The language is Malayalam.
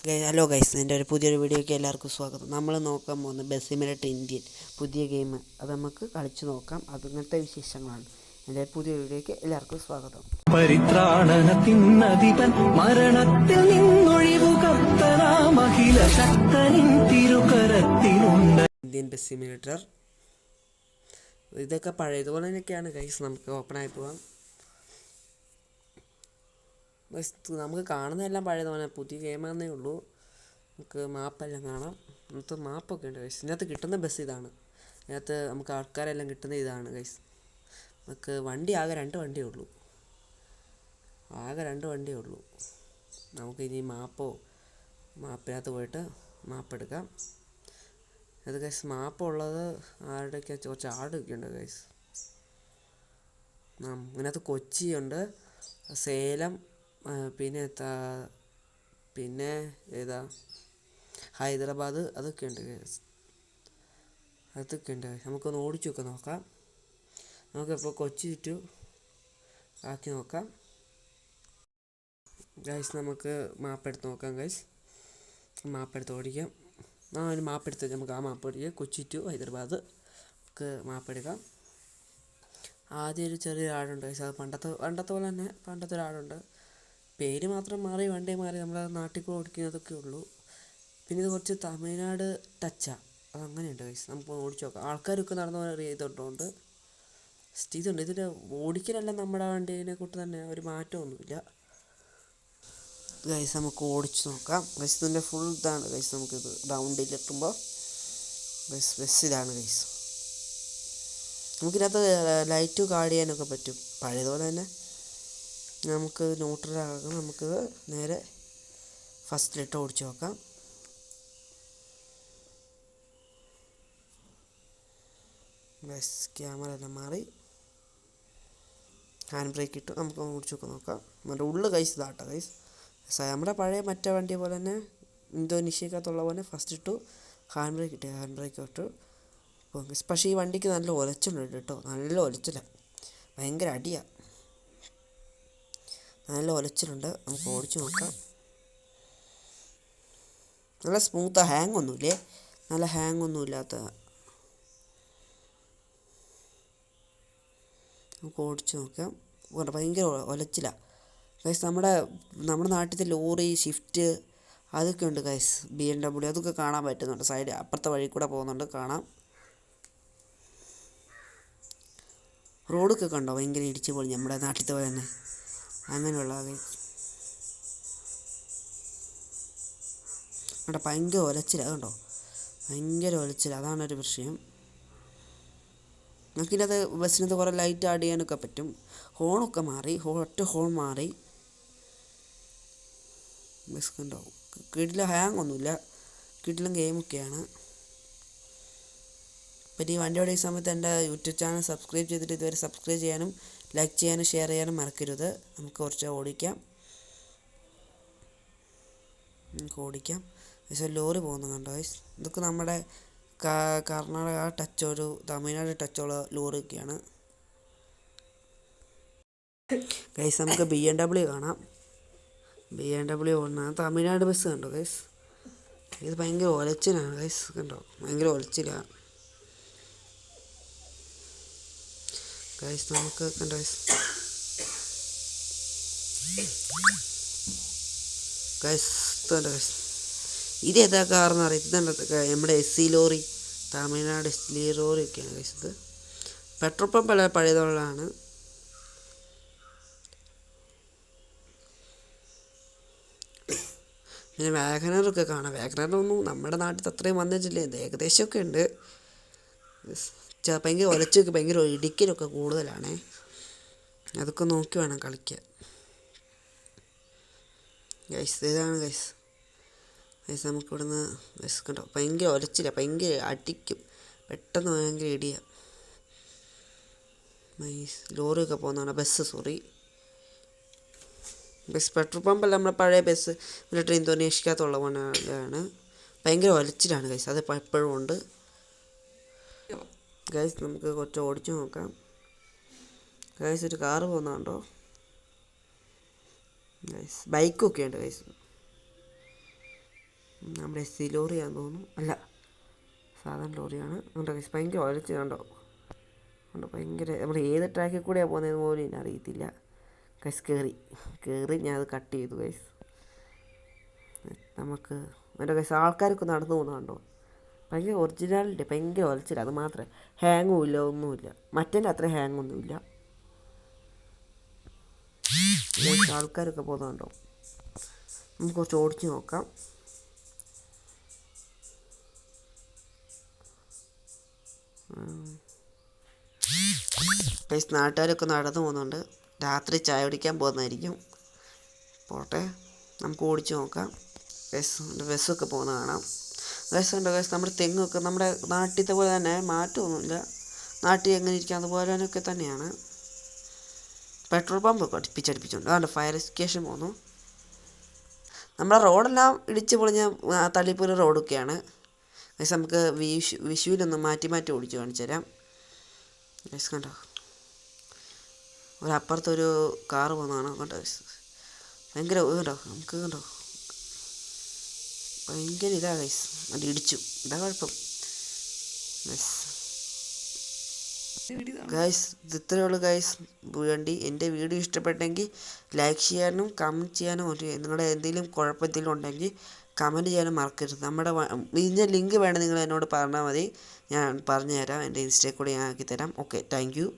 ഹലോ ഗൈസ്, എൻ്റെ ഒരു പുതിയൊരു വീഡിയോയ്ക്ക് എല്ലാവർക്കും സ്വാഗതം. നമ്മൾ നോക്കാൻ പോകുന്ന ബസ് സിമുലേറ്റർ ഇന്ത്യൻ പുതിയ ഗെയിം. അത് നമുക്ക് കളിച്ച് നോക്കാം. അങ്ങനത്തെ വിശേഷങ്ങളാണ്. എൻ്റെ പുതിയ വീഡിയോയ്ക്ക് എല്ലാവർക്കും സ്വാഗതം. പരിത്രാണനത്തിനധിപൻ മരണത്തിൽ നിന്നൊഴിവു കർത്തനാമഖില ശക്തനിൻ തിരുകരത്തിലുണ്ട്. ഇന്ത്യൻ ബസ് സിമുലേറ്റർ ഇതൊക്കെ പഴയതുപോലെ തന്നെയൊക്കെയാണ് ഗൈസ്. നമുക്ക് ഓപ്പണായി പോവാം. നമുക്ക് കാണുന്നതെല്ലാം പഴയതുപോലെ, പുതിയ ഗെയിമാണെന്നേ ഉള്ളൂ. നമുക്ക് മാപ്പെല്ലാം കാണാം. ഇന്നത്തെ മാപ്പൊക്കെ ഉണ്ട് ഗൈസ്. ഇതിനകത്ത് കിട്ടുന്ന ബസ് ഇതാണ്. ഇതിനകത്ത് നമുക്ക് ആൾക്കാരെല്ലാം കിട്ടുന്ന ഇതാണ് ഗൈസ്. നമുക്ക് ആകെ രണ്ട് വണ്ടിയേ ഉള്ളൂ. നമുക്കിനി മാപ്പിനകത്ത് പോയിട്ട് മാപ്പ് എടുക്കാം. അത് ഗൈസ്, മാപ്പുള്ളത് ആരുടെയൊക്കെ കുറച്ച് ആടൊക്കെ ഉണ്ട് ഗൈസ്. ഇതിനകത്ത് കൊച്ചിയുണ്ട്, സേലം, പിന്നെ ഏതാ ഹൈദരാബാദ്, അതൊക്കെ ഉണ്ട്. നമുക്കൊന്ന് ഓടിച്ചൊക്കെ നോക്കാം. നമുക്കിപ്പോൾ കൊച്ചി ചുറ്റു ആക്കി നോക്കാം ഗൈസ്. നമുക്ക് മാപ്പെടുത്ത് നോക്കാം ഗൈസ്. മാപ്പെടുത്ത് ഓടിക്കാം. ഒരു മാപ്പെടുത്ത് നമുക്ക് ആ മാപ്പ് ഓടിക്കാം. കൊച്ചി ടു ഹൈദരാബാദ് നമുക്ക് മാപ്പെടുക്കാം. ആദ്യം ഒരു ചെറിയ ആടുണ്ട് ഗൈസ്. അത് പണ്ടത്തെ പോലെ തന്നെ പണ്ടത്തെ ഒരാടുണ്ട്. പേര് മാത്രം മാറി, വണ്ടി മാറി, നമ്മുടെ നാട്ടിൽ കൂടെ ഓടിക്കുന്നതൊക്കെ ഉള്ളൂ. പിന്നെ ഇത് കുറച്ച് തമിഴ്നാട് ടച്ചാണ്. അതങ്ങനെയുണ്ട് ഗൈസ്. നമുക്ക് ഓടിച്ച് നോക്കാം. ആൾക്കാരൊക്കെ നടന്നു ചെയ്തിട്ടുണ്ട്. ഇതുണ്ട്. ഇതിൻ്റെ ഓടിക്കലെല്ലാം നമ്മുടെ വണ്ടീനെ കൂട്ട് തന്നെ, ഒരു മാറ്റമൊന്നുമില്ല ഗൈസ്. നമുക്ക് ഓടിച്ച് നോക്കാം ഗൈസ്. ഇതിൻ്റെ ഫുൾ ഇതാണ് ഗൈസ്. നമുക്കിത് റൗണ്ടിലെത്തുമ്പോൾ ബസ് ഇതാണ് ഗൈസ്. നമുക്കിതിനകത്ത് ലൈറ്റ് കാർഡ് ചെയ്യാനൊക്കെ പറ്റും. പഴയതുപോലെ തന്നെ നമുക്ക് ന്യൂട്രലാകാം. നമുക്കിത് നേരെ ഫസ്റ്റിലിട്ട് ഓടിച്ച് നോക്കാം. ബസ് ക്യാമറ എല്ലാം മാറി, ഹാൻഡ് ബ്രേക്ക് ഇട്ടു. നമുക്ക് ഓടിച്ചൊക്കെ നോക്കാം. നമ്മുടെ ഉള്ളു ഗൈസ് ഇതാട്ടോ ഗൈസ്. നമ്മുടെ പഴയ മറ്റേ വണ്ടി പോലെ തന്നെ, ഇന്തോനേഷ്യക്കകത്തുള്ള പോലെ ഫസ്റ്റ് ഇട്ടു, ഹാൻഡ് ബ്രേക്ക് ഇട്ടു. പക്ഷേ ഈ വണ്ടിക്ക് നല്ല ഒലച്ചുണ്ട് കേട്ടോ. നല്ല ഒലച്ചില്ല, ഭയങ്കര അടിയാണ്. നല്ല ഒലച്ചിലുണ്ട്. നമുക്ക് ഓടിച്ച് നോക്കാം. നല്ല സ്മൂത്താണ്. ഹാങ് ഒന്നുമില്ലേ, നല്ല ഹാങ് ഒന്നും ഇല്ലാത്ത. നമുക്ക് ഓടിച്ച് നോക്കാം. ഭയങ്കര ഒലച്ചില്ല ഗൈസ്. നമ്മുടെ നാട്ടിലത്തെ ലോറി, ഷിഫ്റ്റ് അതൊക്കെ ഉണ്ട് ഗൈസ്. BMW അതൊക്കെ കാണാൻ പറ്റുന്നുണ്ട്. സൈഡ് അപ്പുറത്തെ വഴി കൂടെ പോകുന്നുണ്ട്, കാണാം. റോഡൊക്കെ കണ്ടോ, ഭയങ്കര ഇടിച്ച് പൊളിഞ്ഞ് നമ്മുടെ നാട്ടിലത്തെ പോലെ തന്നെ അങ്ങനെയുള്ള ഗൈസ്. അവിടെ ഭയങ്കര ഒലച്ചില്ല, അതുകൊണ്ടോ ഭയങ്കര ഒലച്ചില്ല. അതാണൊരു വിഷയം. നമുക്കിതിനകത്ത് ബസ്സിനകത്ത് കുറേ ലൈറ്റ് ആഡ് ചെയ്യാനൊക്കെ പറ്റും. ഹോണൊക്കെ മാറി, ഒറ്റ ഹോൺ മാറി. ബസ് കണ്ടോ, കിടിലം. ഹാങ് ഒന്നുമില്ല, കിടിലം ഗെയിമൊക്കെയാണ്. പിന്നെ ഈ വണ്ടി ഓടിക്കുന്ന സമയത്ത് എൻ്റെ യൂട്യൂബ് ചാനൽ സബ്സ്ക്രൈബ് ചെയ്തിട്ട് ഇതുവരെ സബ്സ്ക്രൈബ് ചെയ്യാനും ലൈക്ക് ചെയ്യാനും ഷെയർ ചെയ്യാനും മറക്കരുത്. നമുക്ക് കുറച്ച് ഓടിക്കാം. പക്ഷേ ലോറി പോകുന്നു കണ്ടോ ഗൈസ്. ഇതൊക്കെ നമ്മുടെ കർണാടക ടച്ച്, ഒരു തമിഴ്നാട് ടച്ചുള്ള ലോറിയൊക്കെയാണ് ഗൈസ്. നമുക്ക് BMW കാണാം. BMW ഓടുന്ന തമിഴ്നാട് ബസ് കണ്ടോ ഗൈസ്. ഇത് ഭയങ്കര ഒലച്ചിലാണ് ഗൈസ്. കണ്ടോ, ഭയങ്കര ഒലച്ചിലാണ് ഗൈസ്. നമുക്ക് കണ്ടോ ഗൈസ്. ഇത് ഏതാ കാറെന്ന് അറിയാം. ഇതുണ്ട് നമ്മുടെ SC ലോറി, തമിഴ്നാട് SC ലോറിയൊക്കെയാണ് ഗൈസ്. ഇത് പെട്രോൾ പമ്പ് അല്ല, പഴയതുള്ളതാണ്. പിന്നെ വാഗനറൊക്കെ കാണാം. വാഗനറൊന്നും നമ്മുടെ നാട്ടിൽ അത്രയും വന്നിട്ടില്ല, ഏകദേശമൊക്കെ ഉണ്ട്. ഭയങ്കര ഒലച്ചൊക്കെ, ഭയങ്കര ഇടിക്കലൊക്കെ കൂടുതലാണ്. അതൊക്കെ നോക്കി വേണം കളിക്കാൻ ഗൈസ്. ഇതാണ് ഗൈസ്. നമുക്കിവിടുന്ന് ബസ് കണ്ടോ, ഭയങ്കര ഒലച്ചില്ല, ഭയങ്കര അടിക്കും പെട്ടെന്ന്, ഭയങ്കര ഇടിയാണ്. ലോറിയൊക്കെ പോകുന്നതാണ് ബസ്. പെട്രോൾ പമ്പല്ല, നമ്മുടെ പഴയ ബസ് മിലിറ്ററി ഇന്തോനേഷ്യക്കകത്തുള്ള പോലെയാണ്. ഭയങ്കര ഒലച്ചിലാണ് ഗൈസ്. അത് എപ്പോഴും ഉണ്ട് ഗൈസ്. നമുക്ക് കുറച്ച് ഓടിച്ചു നോക്കാം ഗൈസ്. ഒരു കാറ് പോകുന്നുണ്ടോ ഗൈസ്? ബൈക്കൊക്കെ ഉണ്ട് ഗൈസ്. നമ്മുടെ SC ലോറിയാണെന്ന് തോന്നുന്നു. അല്ല, സാധാരണ ലോറിയാണ്. കണ്ടോ ഗൈസ്, ഭയങ്കര ഒലച്ച് കണ്ടോ. കണ്ടോ ഭയങ്കര, നമ്മൾ ഏത് ട്രാക്കിൽ കൂടെയാണ് പോകുന്നതെന്ന് പോലും എനിക്ക് അറിയത്തില്ല ഗൈസ്. കയറി ഞാൻ അത് കട്ട് ചെയ്തു ഗൈസ്. നമുക്ക് എൻ്റെ ഗൈസ് ആൾക്കാരൊക്കെ നടന്നു പോകുന്നതുണ്ടോ, ഭയങ്കര ഒറിജിനാലിറ്റി, ഭയങ്കര ഒലച്ചില്ല. അത് മാത്രമേ ഹാങ്ങും ഇല്ല, ഒന്നുമില്ല. മറ്റേൻ്റെ അത്ര ഹാങ്ങൊന്നുമില്ല. ആൾക്കാരൊക്കെ പോകുന്നുണ്ടോ, നമുക്ക് കുറച്ച് ഓടിച്ച് നോക്കാം. ഗൈസ് നാട്ടുകാരൊക്കെ നടന്നു പോകുന്നുണ്ട്. രാത്രി ചായ കുടിക്കാൻ പോകുന്നതായിരിക്കും. പോട്ടെ, നമുക്ക് ഓടിച്ച് നോക്കാം. ബസ്സൊക്കെ പോകുന്നത് കാണാം. ഗൈസ് ഗൈസ്, നമ്മുടെ തെങ്ങൊക്കെ നമ്മുടെ നാട്ടിലത്തെ പോലെ തന്നെ, മാറ്റമൊന്നുമില്ല. നാട്ടിൽ എങ്ങനെ ഇരിക്കുക അതുപോലെ തന്നെയൊക്കെ തന്നെയാണ്. പെട്രോൾ പമ്പൊക്കെ അടുപ്പിച്ചടുപ്പിച്ചുണ്ട്. അതുകൊണ്ട് ഫയർ എസ്റ്റിക്കേഷൻ പോകുന്നു. നമ്മുടെ റോഡെല്ലാം ഇടിച്ച് പൊളിഞ്ഞ തള്ളിപ്പൂര റോഡൊക്കെയാണ് ഗൈസ്. നമുക്ക് വിഷുവിനൊന്ന് മാറ്റി ഓടിച്ച് കാണിച്ചു തരാം ഗൈസ്. കണ്ടോ, ഒരപ്പുറത്തൊരു കാറ് പോകുന്നതാണ് കണ്ടോ ഗൈസ്. ഭയങ്കര കണ്ടോ, നമുക്ക് കണ്ടോ ഭയങ്കര ഇതാ ഗൈസ്. അത് ഇടിച്ചു, ഇതാ കുഴപ്പം ഗൈസ്. ഇത് ഇത്രയേ ഉള്ളൂ ഗൈസ് വേണ്ടി. എൻ്റെ വീഡിയോ ഇഷ്ടപ്പെട്ടെങ്കിൽ ലൈക്ക് ചെയ്യാനും കമൻറ്റ് ചെയ്യാനും, നിങ്ങളുടെ എന്തെങ്കിലും കുഴപ്പമെന്തെങ്കിലും ഉണ്ടെങ്കിൽ കമൻറ്റ് ചെയ്യാനും മറക്കരുത്. നമ്മുടെ ഇതിൻ്റെ ലിങ്ക് വേണം നിങ്ങൾ എന്നോട് പറഞ്ഞാൽ മതി, ഞാൻ പറഞ്ഞു തരാം. എൻ്റെ ഇൻസ്റ്റയിൽ കൂടെ ഞാൻ ആക്കി തരാം. Okay, thank you.